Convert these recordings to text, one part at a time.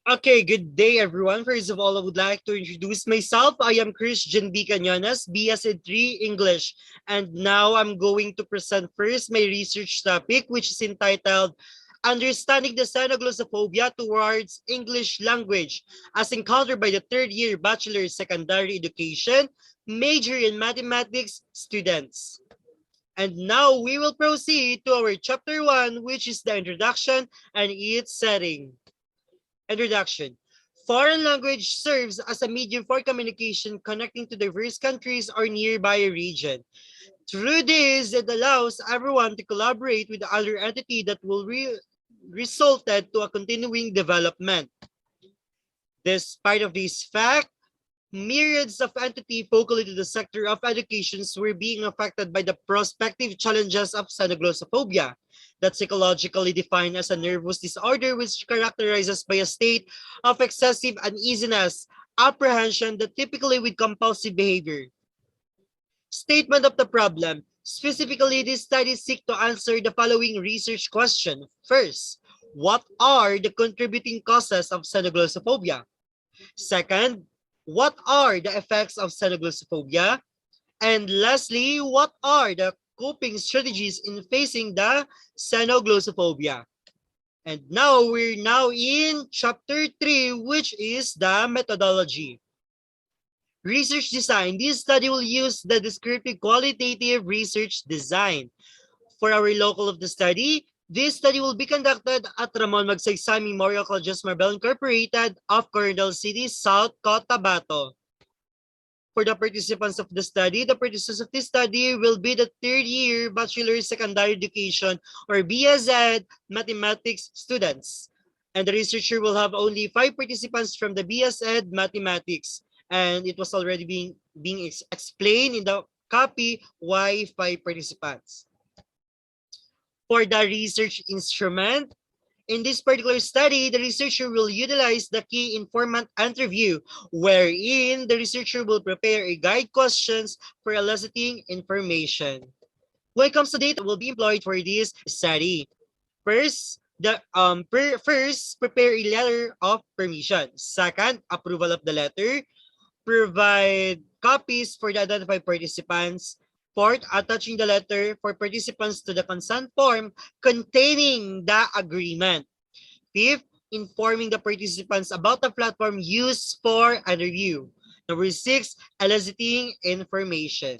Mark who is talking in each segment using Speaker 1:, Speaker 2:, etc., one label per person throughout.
Speaker 1: Okay, good day everyone. First of all, I would like to introduce myself. I am Christian B. Cañones, BS in 3 English. And now I'm going to present first my research topic, which is entitled Understanding the Xenoglossophobia Towards English Language as Encountered by the Third Year Bachelor Secondary Education Major in Mathematics Students. And now we will proceed to our chapter 1, which is the introduction and its setting. Introduction. Foreign language serves as a medium for communication connecting to diverse countries or nearby region. Through this, it allows everyone to collaborate with the other entity that will resulted to a continuing development. Despite of this fact, myriads of entities focal into the sector of educations were being affected by the prospective challenges of xenoglossophobia, that psychologically defined as a nervous disorder which characterizes by a state of excessive uneasiness, apprehension that typically with compulsive behavior. Statement of the problem. Specifically, these studies seek to answer the following research question. First, what are the contributing causes of xenoglossophobia? Second, what are the effects of xenoglossophobia? And lastly, what are the coping strategies in facing the xenoglossophobia? And now we're in chapter 3, which is the methodology. Research design. This study will use the descriptive qualitative research design. For our local of the study, this study will be conducted at Ramon Magsaysay Memorial Colleges Marbel Incorporated of Coronadal City, South Cotabato. For the participants of the participants of this study will be the third year Bachelor Secondary Education or BSED Mathematics students. And the researcher will have only 5 participants from the BSED Mathematics. And it was already being explained in the copy why 5 participants. For the research instrument, in this particular study, the researcher will utilize the key informant interview, wherein the researcher will prepare a guide questions for eliciting information. When it comes to data will be employed for this study. First, prepare a letter of permission. Second, approval of the letter. Provide copies for the identified participants. Fourth, attaching the letter for participants to the consent form containing the agreement. Fifth, informing the participants about the platform used for a review. Number 6, eliciting information.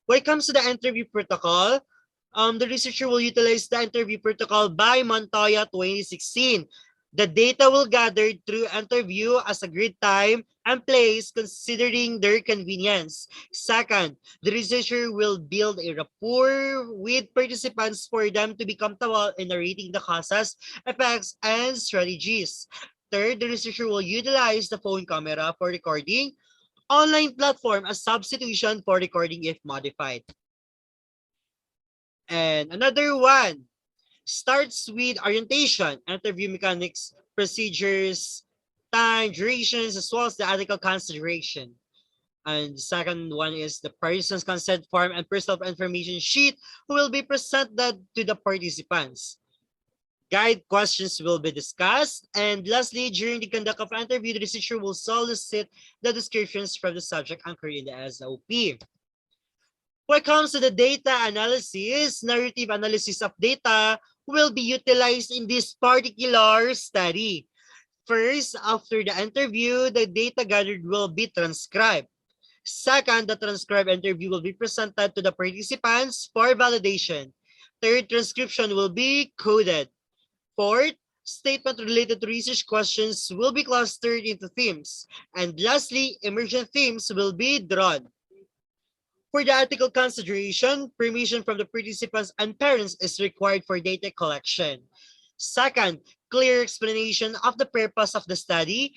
Speaker 1: When it comes to the interview protocol, the researcher will utilize the interview protocol by Montoya 2016. The data will gather through interview as a grid time and place considering their convenience. Second, the researcher will build a rapport with participants for them to be comfortable in narrating the causes, effects, and strategies. Third, the researcher will utilize the phone camera for recording, online platform as substitution for recording if modified. And another one starts with orientation, interview mechanics, procedures, time, durations, as well as the ethical consideration. And the second one is the participant's consent form and personal information sheet who will be presented to the participants. Guide questions will be discussed. And lastly, during the conduct of interview, the researcher will solicit the descriptions from the subject anchored in the SOP. When it comes to the data analysis, narrative analysis of data will be utilized in this particular study. First, after the interview, the data gathered will be transcribed. Second, the transcribed interview will be presented to the participants for validation. Third, transcription will be coded. Fourth, statement related to research questions will be clustered into themes. And lastly, emergent themes will be drawn. For the ethical consideration, permission from the participants and parents is required for data collection. Second, clear explanation of the purpose of the study.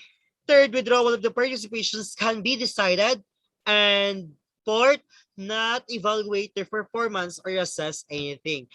Speaker 1: Third, withdrawal of the participations can be decided. And fourth, not evaluate their performance or assess anything.